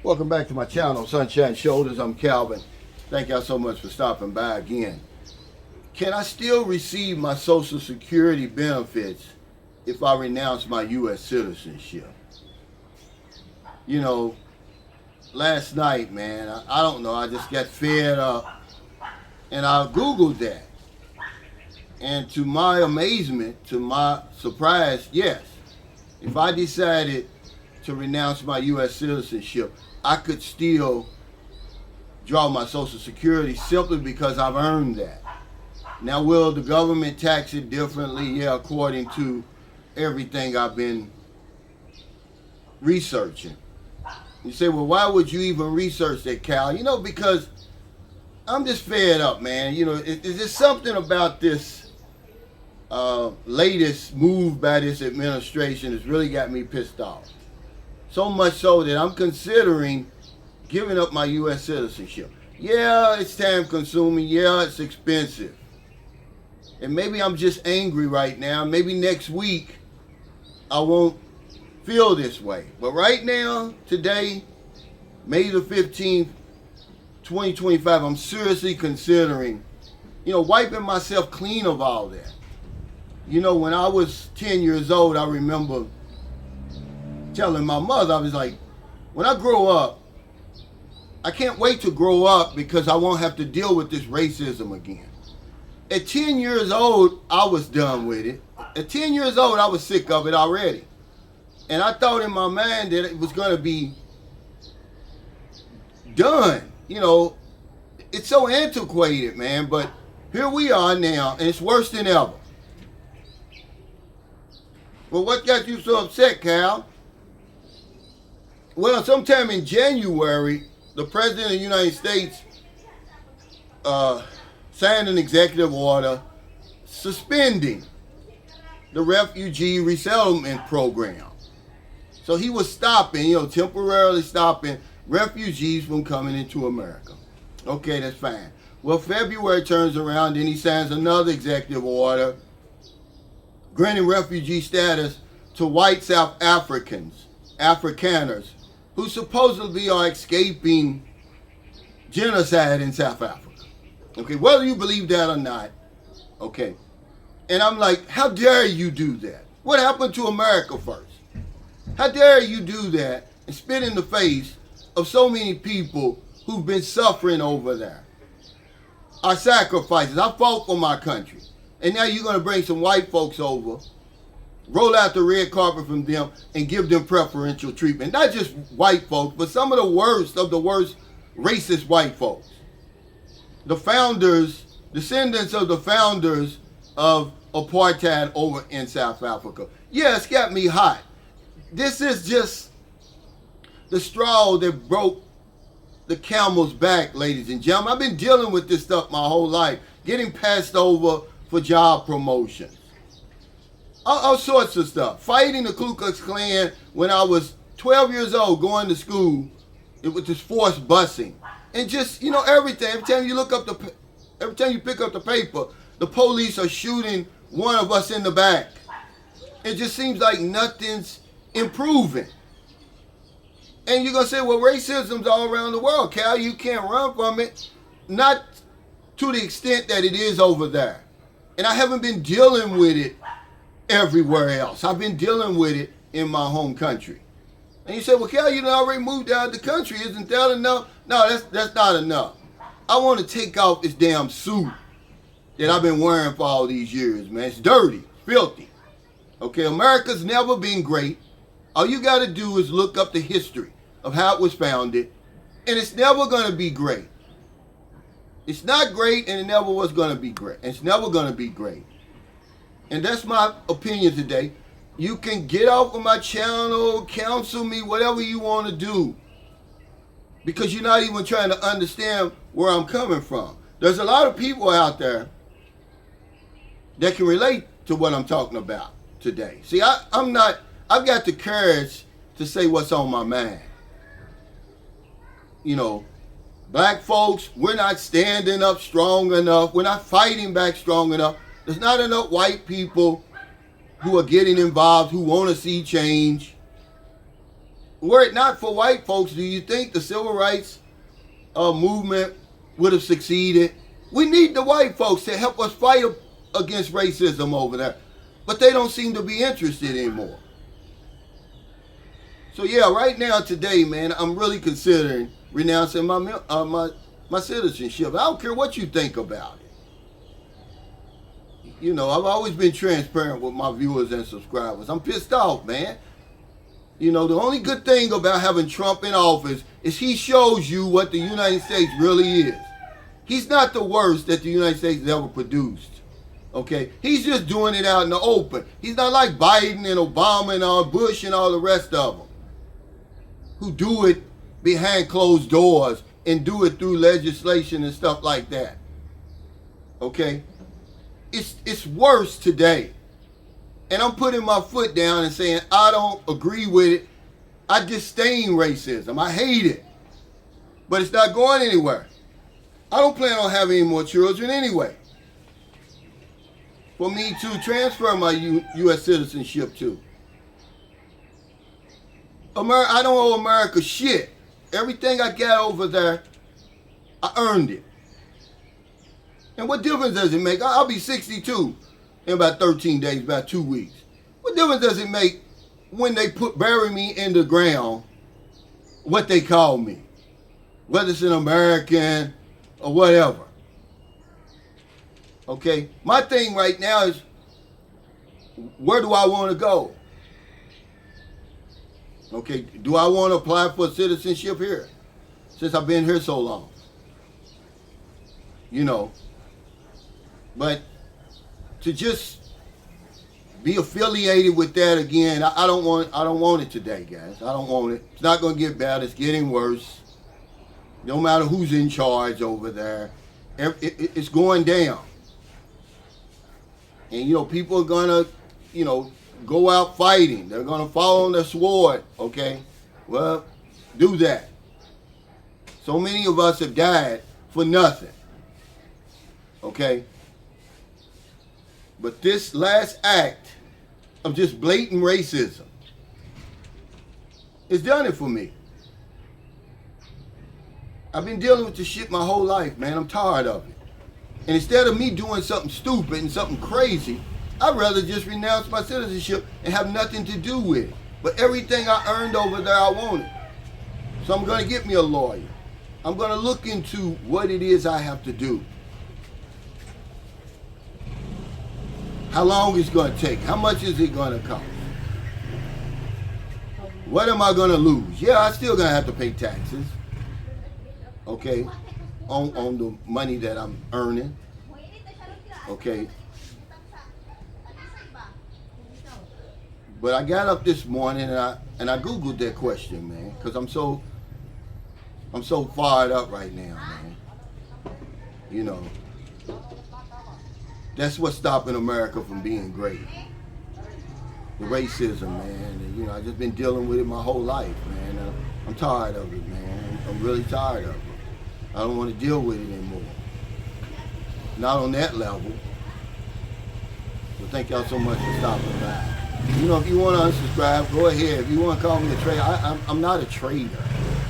Welcome back to my channel, Sunshine Shoulders. I'm Calvin. Thank y'all so much for stopping by again. Can I still receive my Social Security benefits if I renounce my U.S. citizenship? You know, last night, man, I don't know, I just got fed up and I Googled that. And to my amazement, to my surprise, yes, if I decided to renounce my U.S. citizenship, I could still draw my Social Security simply because I've earned that. Now, will the government tax it differently? Yeah, according to everything I've been researching. You say, well, why would you even research that, Cal? You know, because I'm just fed up, man. You know, is there something about this latest move by this administration that's really got me pissed off? So much so that I'm considering giving up my U.S. citizenship. Yeah, it's time consuming. Yeah, it's expensive. And maybe I'm just angry right now. Maybe next week I won't feel this way. But right now, today, May the 15th, 2025, I'm seriously considering, wiping myself clean of all that. You know, when I was 10 years old, I remember telling my mother, I was like, when I grow up, I can't wait to grow up because I won't have to deal with this racism again. At 10 years old, I was done with it. At 10 years old, I was sick of it already. And I thought in my mind that it was going to be done. You know, it's so antiquated, man, but here we are now, and it's worse than ever. Well, what got you so upset, Cal? Well, sometime in January, the President of the United States signed an executive order suspending the refugee resettlement program. So he was stopping, temporarily stopping refugees from coming into America. Okay, that's fine. Well, February turns around, then he signs another executive order granting refugee status to white South Afrikaners, who supposedly are escaping genocide in South Africa. Okay, whether you believe that or not, okay. And I'm like, how dare you do that? What happened to America first? How dare you do that and spit in the face of so many people who've been suffering over there? Our sacrifices. I fought for my country. And now you're going to bring some white folks over, roll out the red carpet from them, and give them preferential treatment. Not just white folks, but some of the worst racist white folks. The founders, descendants of the founders of apartheid over in South Africa. Yeah, it's got me hot. This is just the straw that broke the camel's back, ladies and gentlemen. I've been dealing with this stuff my whole life, getting passed over for job promotions. All sorts of stuff. Fighting the Ku Klux Klan when I was 12 years old, going to school. It was just forced busing. And just, everything. Every time you pick up the paper, the police are shooting one of us in the back. It just seems like nothing's improving. And you're going to say, well, racism's all around the world, Cal. You can't run from it. Not to the extent that it is over there. And I haven't been dealing with it everywhere else. I've been dealing with it in my home country. And you say, well, Cal, you already moved out of the country. Isn't that enough? No, that's not enough. I want to take off this damn suit that I've been wearing for all these years, man. It's dirty, filthy. Okay, America's never been great. All you got to do is look up the history of how it was founded, and it's never going to be great. It's not great, and it never was going to be great. It's never going to be great. And that's my opinion today. You can get off of my channel, counsel me, whatever you want to do, because you're not even trying to understand where I'm coming from. There's a lot of people out there that can relate to what I'm talking about today. See, I've got the courage to say what's on my mind. Black folks, we're not standing up strong enough. We're not fighting back strong enough. There's not enough white people who are getting involved, who want to see change. were it not for white folks, do you think the civil rights movement would have succeeded? We need the white folks to help us fight against racism over there. But they don't seem to be interested anymore. So yeah, right now, today, man, I'm really considering renouncing my citizenship. I don't care what you think about it. You know, I've always been transparent with my viewers and subscribers. I'm pissed off, man. You know, the only good thing about having Trump in office is he shows you what the United States really is. He's not the worst that the United States has ever produced. Okay? He's just doing it out in the open. He's not like Biden and Obama and Bush and all the rest of them, who do it behind closed doors and do it through legislation and stuff like that. Okay? It's worse today. And I'm putting my foot down and saying I don't agree with it. I disdain racism. I hate it. But it's not going anywhere. I don't plan on having any more children anyway. For me to transfer my U.S. citizenship to. I don't owe America shit. Everything I got over there, I earned it. And what difference does it make? I'll be 62 in about 13 days, about 2 weeks. What difference does it make when they bury me in the ground, what they call me? Whether it's an American or whatever. Okay? My thing right now is, where do I want to go? Okay, do I want to apply for citizenship here? Since I've been here so long. You know. But to just be affiliated with that again, I don't want it today, guys. I don't want it. It's not going to get better. It's getting worse. No matter who's in charge over there. It's going down. And, you know, people are going to, you know, go out fighting. They're going to fall on the sword, okay? Well, do that. So many of us have died for nothing, okay? But this last act of just blatant racism has done it for me. I've been dealing with this shit my whole life, man. I'm tired of it. And instead of me doing something stupid and something crazy, I'd rather just renounce my citizenship and have nothing to do with it. But everything I earned over there, I want it. So I'm going to get me a lawyer. I'm going to look into what it is I have to do. How long it's going to take. How much is it going to cost? What am I going to lose? Yeah, I still going to have to pay taxes. Okay? On the money that I'm earning. Okay? But I got up this morning and I Googled that question, man, because I'm so fired up right now, man. You know, that's what's stopping America from being great. The racism, man. And, you know, I've just been dealing with it my whole life, man. I'm tired of it, man. I'm really tired of it. I don't want to deal with it anymore. Not on that level. So thank y'all so much for stopping by. You know, if you want to unsubscribe, go ahead. If you want to call me a traitor, I'm not a traitor.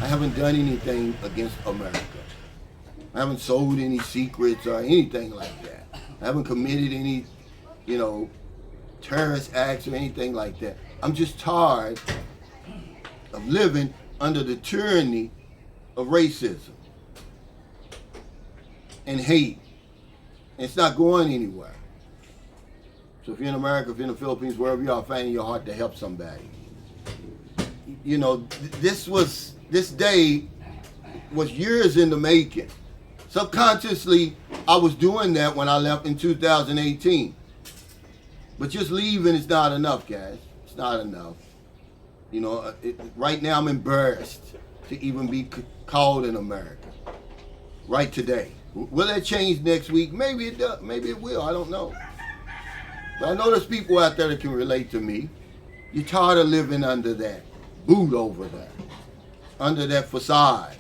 I haven't done anything against America. I haven't sold any secrets or anything like that. I haven't committed any, you know, terrorist acts or anything like that. I'm just tired of living under the tyranny of racism and hate. And it's not going anywhere. So if you're in America, if you're in the Philippines, wherever you are, finding your heart to help somebody. You know, this day was years in the making. Subconsciously, I was doing that when I left in 2018. But just leaving is not enough, guys. It's not enough. You know, right now I'm embarrassed to even be called in America. Right today. Will that change next week? Maybe it does. Maybe it will. I don't know. But I know there's people out there that can relate to me. You're tired of living under that boot over there. Under that facade.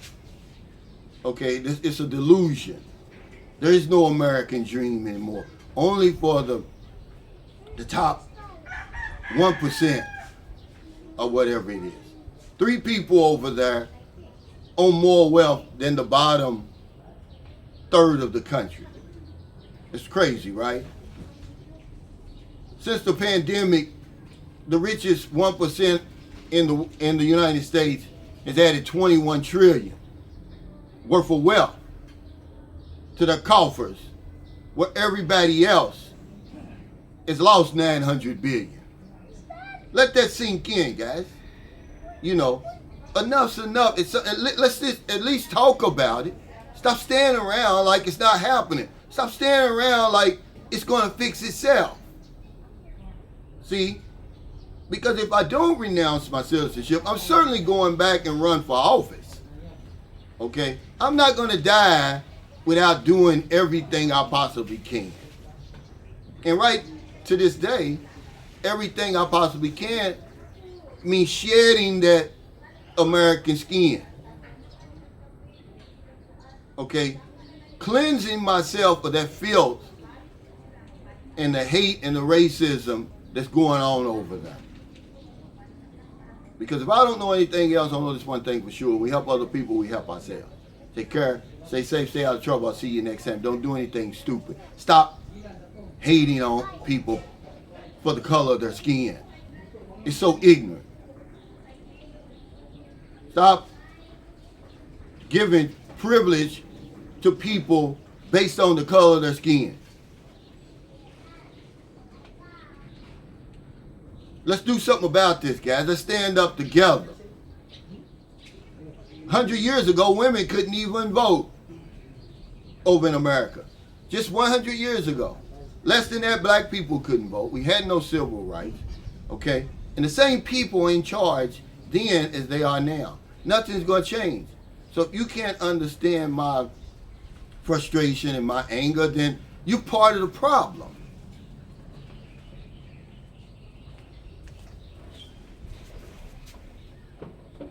Okay, it's a delusion. There is no American dream anymore. Only for the top 1% or whatever it is. 3 people over there own more wealth than the bottom third of the country. It's crazy, right? Since the pandemic, the richest 1% in the United States has added 21 trillion worth of wealth to their coffers, where everybody else has lost 900 billion. Let that sink in, guys. You know, enough's enough. Let's just at least talk about it. Stop standing around like it's not happening. Stop standing around like it's going to fix itself. See? Because if I don't renounce my citizenship, I'm certainly going back and run for office. Okay? I'm not going to die without doing everything I possibly can. And right to this day, everything I possibly can means shedding that American skin. Okay? Cleansing myself of that filth and the hate and the racism that's going on over there. Because if I don't know anything else, I know this one thing for sure. We help other people, we help ourselves. Take care, stay safe, stay out of trouble. I'll see you next time. Don't do anything stupid. Stop hating on people for the color of their skin. It's so ignorant. Stop giving privilege to people based on the color of their skin. Let's do something about this, guys. Let's stand up together. 100 years ago, women couldn't even vote over in America. Just 100 years ago. Less than that, black people couldn't vote. We had no civil rights. Okay? And the same people in charge then as they are now. Nothing's going to change. So if you can't understand my frustration and my anger, then you're part of the problem.